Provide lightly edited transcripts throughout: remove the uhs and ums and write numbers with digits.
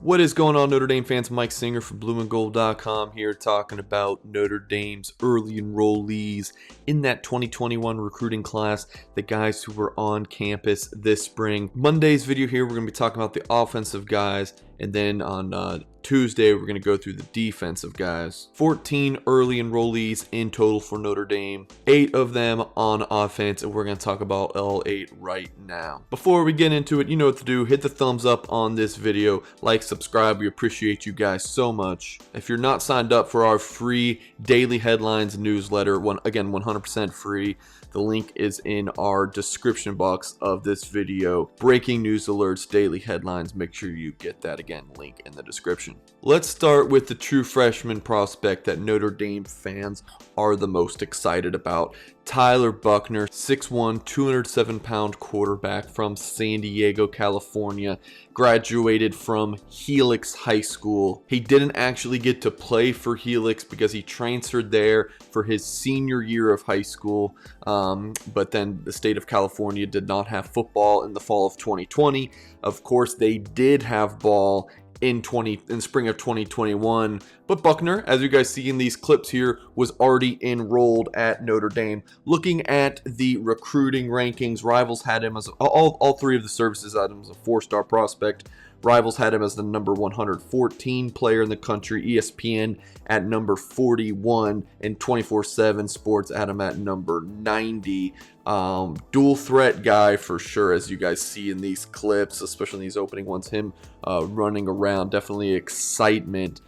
What is going on, Notre Dame fans? Mike Singer from blueandgold.com here talking about Notre Dame's early enrollees in that 2021 recruiting class, the guys who were on campus this spring. Monday's video here, we're going to be talking about the offensive guys, and then on Tuesday, we're going to go through the defensive guys. 14 early enrollees in total for Notre Dame, 8 of them on offense, and we're going to talk about all 8 right now. Before we get into it, you know what to do. Hit the thumbs up on this video, like, subscribe. We appreciate you guys so much. If you're not signed up for our free daily headlines newsletter, again, 100% free, the link is in our description box of this video. Breaking news alerts, daily headlines, make sure you get that, again, link in the description. Let's start with the true freshman prospect that Notre Dame fans are the most excited about. Tyler Buchner, 6'1", 207-pound quarterback from San Diego, California, graduated from Helix High School. He didn't actually get to play for Helix because he transferred there for his senior year of high school, but then the state of California did not have football in the fall of 2020. Of course, they did have ball in spring of 2021, but Buchner, as you guys see in these clips here, was already enrolled at Notre Dame. Looking at the recruiting rankings, Rivals had him as all 3 of the services had him as a 4-star prospect. Rivals had him as the number 114 player in the country. ESPN at number 41, and 24/7 Sports had him at number 90. Dual threat guy for sure, as you guys see in these clips, especially in these opening ones. Him running around, definitely excitement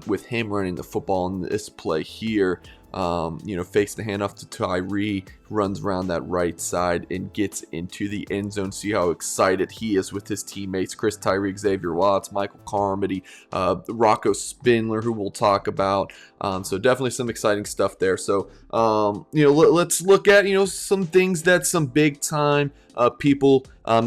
with him running the football in this play here. Fakes the handoff to Tyree, runs around that right side and gets into the end zone. See how excited he is with his teammates, Chris Tyree, Xavier Watts, Michael Carmody, Rocco Spindler, who we'll talk about. So definitely some exciting stuff there. So, let's look at, some things that some big time people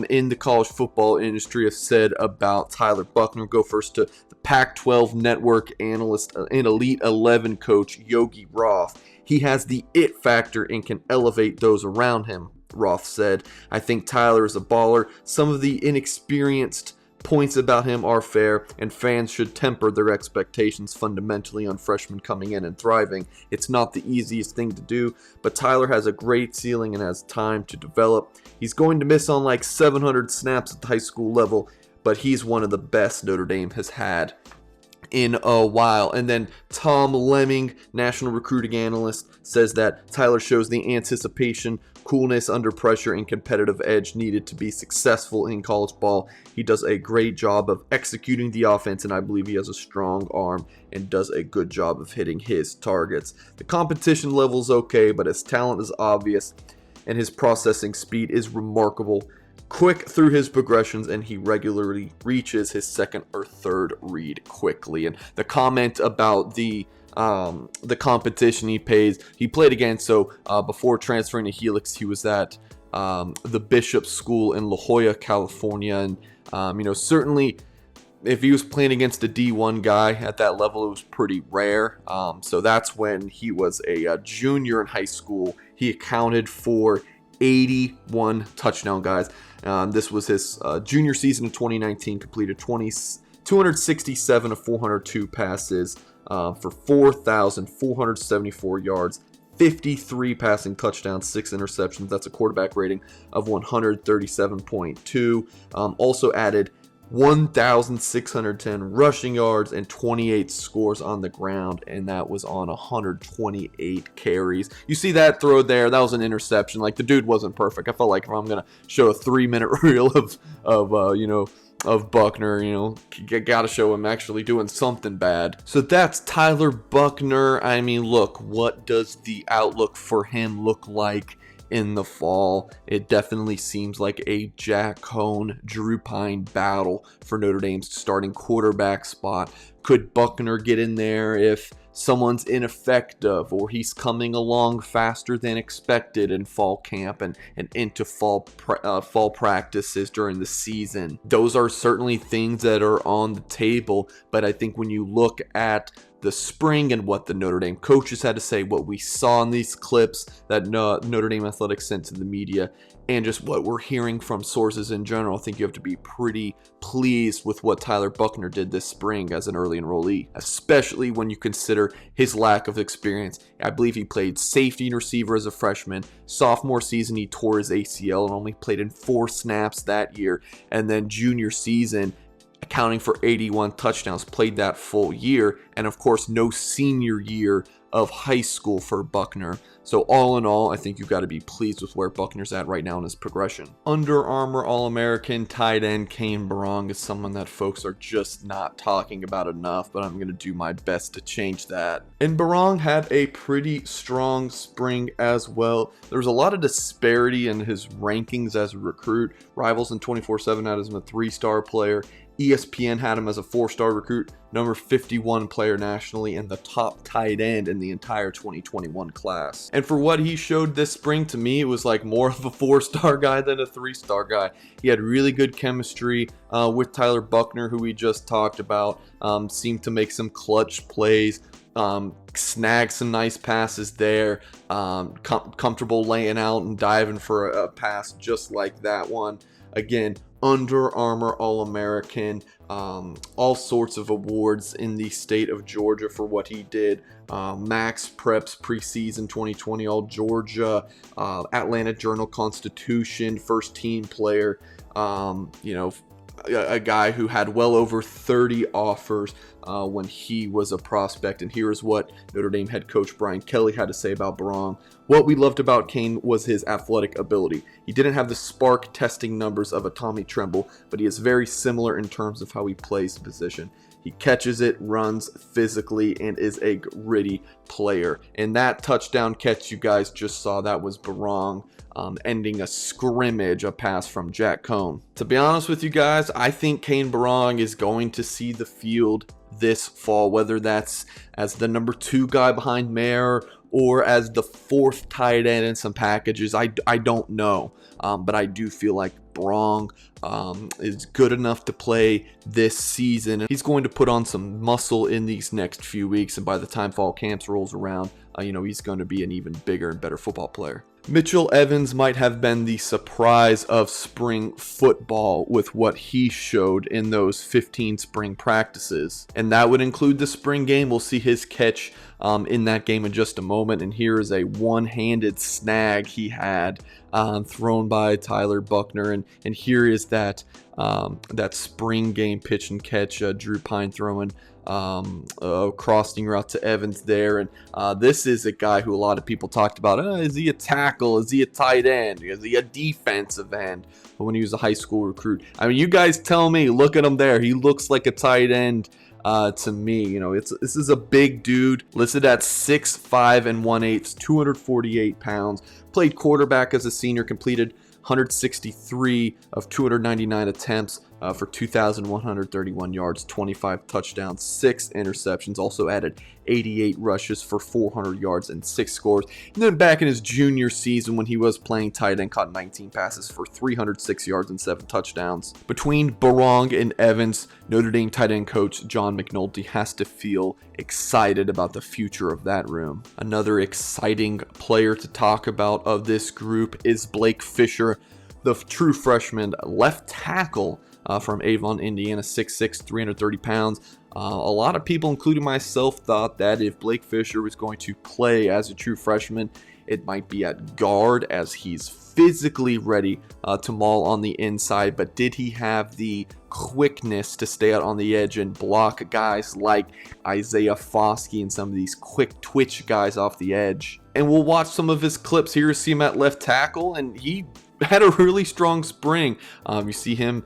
in the college football industry have said about Tyler Buchner. Go first to the Pac-12 network analyst and Elite 11 coach Yogi Roth. He has the it factor and can elevate those around him, Roth said. I think Tyler is a baller. Some of the inexperienced points about him are fair, and fans should temper their expectations fundamentally on freshmen coming in and thriving. It's not the easiest thing to do, but Tyler has a great ceiling and has time to develop. He's going to miss on like 700 snaps at the high school level, but he's one of the best Notre Dame has had in a while. And then Tom Lemming, national recruiting analyst, says that Tyler shows the anticipation, coolness under pressure, and competitive edge needed to be successful in college ball. He does a great job of executing the offense, and I believe he has a strong arm and does a good job of hitting his targets. The competition level is okay, but his talent is obvious, and his processing speed is remarkable. Quick through his progressions, and he regularly reaches his second or third read quickly. And the comment about the competition he played against. So before transferring to Helix, he was at the Bishop School in La Jolla, California, and certainly if he was playing against a D1 guy at that level, it was pretty rare. So that's when he was a junior in high school. He accounted for 81 touchdown guys. This was his junior season of 2019, completed 267 of 402 passes for 4,474 yards, 53 passing touchdowns, 6 interceptions. That's a quarterback rating of 137.2. Also added 1,610 rushing yards and 28 scores on the ground, and that was on 128 carries. You see that throw there? That was an interception. Like, the dude wasn't perfect. I felt like if I'm gonna show a 3-minute reel of Buchner, gotta show him actually doing something bad. So that's Tyler Buchner. I mean, look, what does the outlook for him look like in the fall? It definitely seems like a Jack Cohn, Drew Pine battle for Notre Dame's starting quarterback spot. Could Buchner get in there if someone's ineffective, or he's coming along faster than expected in fall camp and into fall practices during the season? Those are certainly things that are on the table, but I think when you look at the spring and what the Notre Dame coaches had to say, what we saw in these clips that Notre Dame Athletics sent to the media, and just what we're hearing from sources in general, I think you have to be pretty pleased with what Tyler Buchner did this spring as an early enrollee, especially when you consider his lack of experience. I believe he played safety and receiver as a freshman. Sophomore season, he tore his ACL and only played in 4 snaps that year. And then junior season, accounting for 81 touchdowns, played that full year. And of course, no senior year of high school for Buchner. So all in all, I think you've got to be pleased with where Buchner's at right now in his progression. Under Armour All-American tight end Kane Bern is someone that folks are just not talking about enough, but I'm going to do my best to change that. And Bern had a pretty strong spring as well. There was a lot of disparity in his rankings as a recruit. Rivals in 24/7 had him as a 3-star player. ESPN had him as a 4-star recruit, number 51 player nationally, and the top tight end in the entire 2021 class. And for what he showed this spring, to me, it was like more of a 4-star guy than a 3-star guy. He had really good chemistry with Tyler Buchner, who we just talked about, seemed to make some clutch plays, snagged some nice passes there, comfortable laying out and diving for a pass just like that one. Again, Under Armour All-American, all sorts of awards in the state of Georgia for what he did. Max Preps preseason 2020 All Georgia, Atlanta Journal-Constitution, first team player, a guy who had well over 30 offers when he was a prospect. And here is what Notre Dame head coach Brian Kelly had to say about Bern. What we loved about Kane was his athletic ability. He didn't have the spark testing numbers of a Tommy Tremble, but he is very similar in terms of how he plays the position. He catches it, runs physically, and is a gritty player. And that touchdown catch you guys just saw, that was Bern ending a scrimmage, a pass from Jack Cohn. To be honest with you guys, I think Kane Bern is going to see the field this fall, whether that's as the number 2 guy behind Mayer or as the 4th tight end in some packages. I don't know, but I do feel like Bern is good enough to play this season. He's going to put on some muscle in these next few weeks, and by the time fall camps rolls around, he's going to be an even bigger and better football player. Mitchell Evans might have been the surprise of spring football with what he showed in those 15 spring practices. And that would include the spring game. We'll see his catch in that game in just a moment. And here is a one-handed snag he had thrown by Tyler Buchner. And here is that spring game pitch and catch, Drew Pine throwing crossing route to Evans there. And this is a guy who a lot of people talked about. Is he a tackle? Is he a tight end? Is he a defensive end? But when he was a high school recruit, you guys tell me, look at him there. He looks like a tight end to me. This is a big dude, listed at 6'5" and 1/8", 248 pounds. Played quarterback as a senior, completed 163 of 299 attempts for 2,131 yards, 25 touchdowns, 6 interceptions. Also added 88 rushes for 400 yards and 6 scores. And then back in his junior season when he was playing tight end, caught 19 passes for 306 yards and 7 touchdowns. Between Bern and Evans, Notre Dame tight end coach John McNulty has to feel excited about the future of that room. Another exciting player to talk about of this group is Blake Fisher, the true freshman left tackle from Avon, Indiana, 6'6", 330 pounds. A lot of people, including myself, thought that if Blake Fisher was going to play as a true freshman, it might be at guard, as he's physically ready to maul on the inside. But did he have the quickness to stay out on the edge and block guys like Isaiah Foskey and some of these quick twitch guys off the edge? And we'll watch some of his clips here. See him at left tackle, and he had a really strong spring. You see him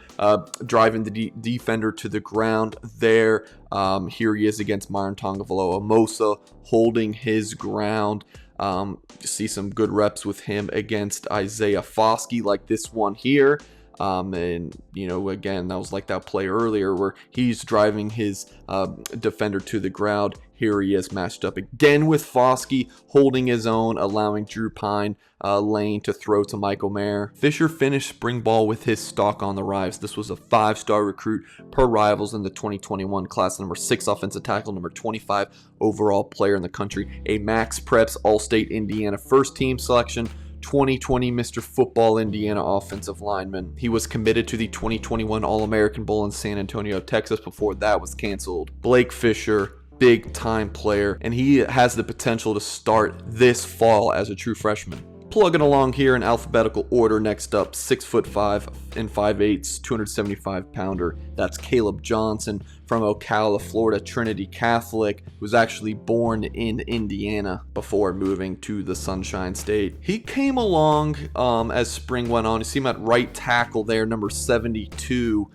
driving the defender to the ground there. Here he is against Myron Tagovailoa Amosa, holding his ground. You see some good reps with him against Isaiah Foskey, like this one here. And again, that was like that play earlier where he's driving his defender to the ground. Here he is matched up again with Foskey, holding his own, allowing Drew Pine lane to throw to Michael Mayer. Fisher finished spring ball with his stock on the rise. This was a 5-star recruit per Rivals in the 2021 class, number 6 offensive tackle, number 25 overall player in the country, a Max Preps All-State Indiana first team selection, 2020 Mr. Football Indiana offensive lineman. He was committed to the 2021 All-American Bowl in San Antonio, Texas before that was canceled. Blake Fisher, big time player, and he has the potential to start this fall as a true freshman. Plugging along here in alphabetical order, next up, 6'5" and 5/8", 275 pounder. That's Caleb Johnson from Ocala, Florida Trinity Catholic, who was actually born in Indiana before moving to the Sunshine State. He came along as spring went on. You see him at right tackle there, number 72.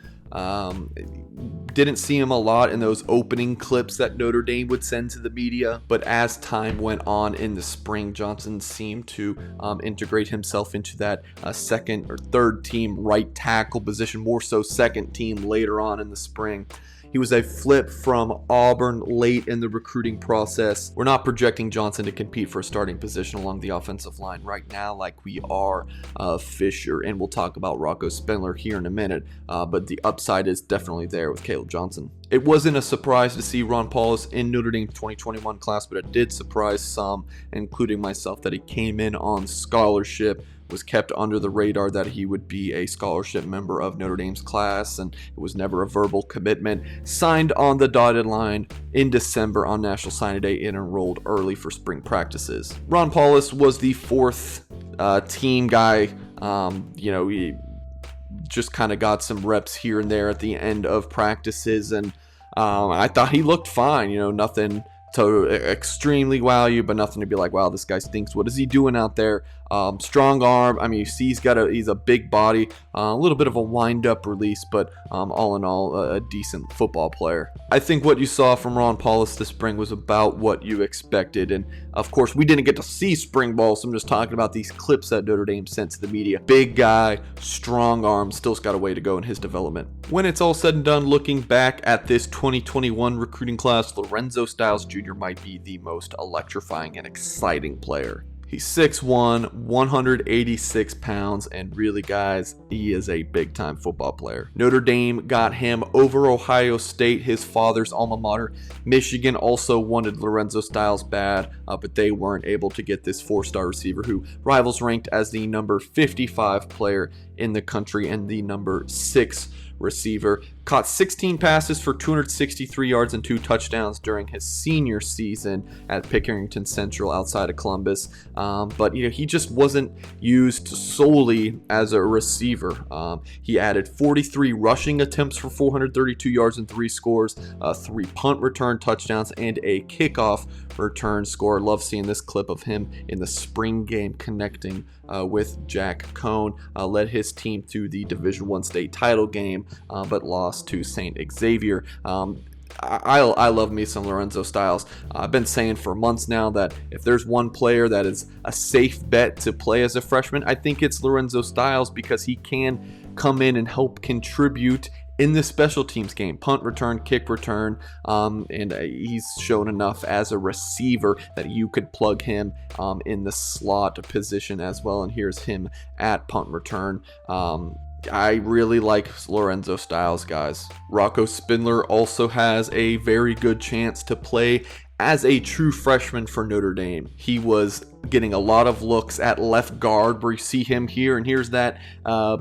Didn't see him a lot in those opening clips that Notre Dame would send to the media, but as time went on in the spring, Johnson seemed to integrate himself into that second or third team right tackle position, more so second team later on in the spring. He was a flip from Auburn late in the recruiting process. We're not projecting Johnson to compete for a starting position along the offensive line right now like we are Fisher, and we'll talk about Rocco Spindler here in a minute, but the upside is definitely there with Caleb Johnson. It wasn't a surprise to see Ron Paulus in Notre Dame's 2021 class, but it did surprise some, including myself, that he came in on scholarship, was kept under the radar that he would be a scholarship member of Notre Dame's class, and it was never a verbal commitment. Signed on the dotted line in December on National Signing Day and enrolled early for spring practices. Ron Paulus was the fourth team guy. He just kind of got some reps here and there at the end of practices, and I thought he looked fine. Nothing to extremely wow you, but nothing to be like, wow, this guy stinks. What is he doing out there? Strong arm. I mean, you see he's a big body, a little bit of a wind-up release, but all in all, a decent football player. I think what you saw from Ron Paulus this spring was about what you expected, and of course, we didn't get to see spring ball, so I'm just talking about these clips that Notre Dame sent to the media. Big guy, strong arm, still's got a way to go in his development. When it's all said and done, looking back at this 2021 recruiting class, Lorenzo Styles Jr. might be the most electrifying and exciting player. He's 6'1", 186 pounds, and really, guys, he is a big-time football player. Notre Dame got him over Ohio State, his father's alma mater. Michigan also wanted Lorenzo Styles bad, but they weren't able to get this four-star receiver who rivals ranked as the number 55 player in the country and the number 6 receiver. Caught 16 passes for 263 yards and 2 touchdowns during his senior season at Pickerington Central outside of Columbus. But he just wasn't used solely as a receiver. He added 43 rushing attempts for 432 yards and 3 scores, 3 punt return touchdowns, and a kickoff return score. Love seeing this clip of him in the spring game connecting with Jack Cohn. Led his team to the Division I state title game, but lost to St. Xavier. I love me some Lorenzo Styles. I've been saying for months now that if there's one player that is a safe bet to play as a freshman, I think it's Lorenzo Styles, because he can come in and help contribute in the special teams game, punt return, kick return, and he's shown enough as a receiver that you could plug him in the slot position as well, and here's him at punt return. I really like Lorenzo Styles, guys. Rocco Spindler also has a very good chance to play as a true freshman for Notre Dame. He was getting a lot of looks at left guard, where you see him here, and here's that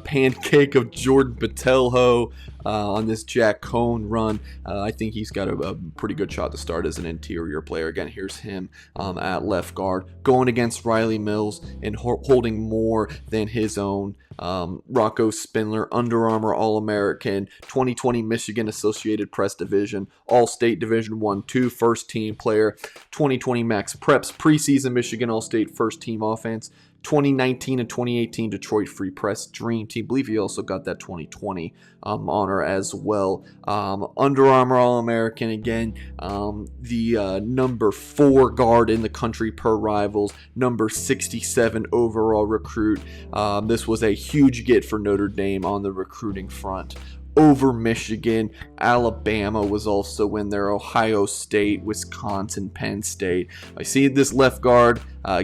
pancake of Jordan Botelho on this Jack Cohn run. I think he's got a pretty good shot to start as an interior player. Again, here's him at left guard, going against Riley Mills and holding more than his own. Rocco Spindler, Under Armour All-American, 2020 Michigan Associated Press Division, All-State Division I/II first team player, 2020 Max Preps preseason Michigan All-State first team offense, 2019 and 2018 Detroit Free Press Dream Team. I believe he also got that 2020 honor as well. Under Armour All-American again. The number 4 guard in the country per Rivals. Number 67 overall recruit. This was a huge get for Notre Dame on the recruiting front. Over Michigan, Alabama was also in there, Ohio State, Wisconsin, Penn State. I see this left guard.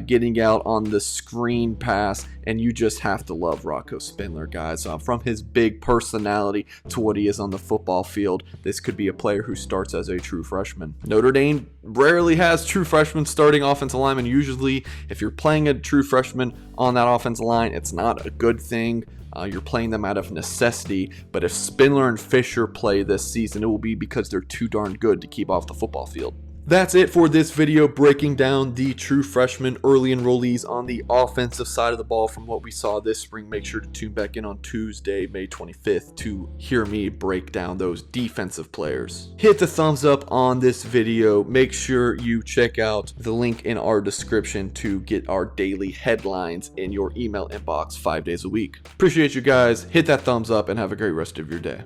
getting out on the screen pass, and you just have to love Rocco Spindler, guys. From his big personality to what he is on the football field, this could be a player who starts as a true freshman. Notre Dame rarely has true freshmen starting offensive linemen. Usually, if you're playing a true freshman on that offensive line, it's not a good thing. You're playing them out of necessity, but if Spindler and Fisher play this season, it will be because they're too darn good to keep off the football field. That's it for this video, breaking down the true freshman early enrollees on the offensive side of the ball from what we saw this spring. Make sure to tune back in on Tuesday, May 25th to hear me break down those defensive players. Hit the thumbs up on this video. Make sure you check out the link in our description to get our daily headlines in your email inbox 5 days a week. Appreciate you guys. Hit that thumbs up and have a great rest of your day.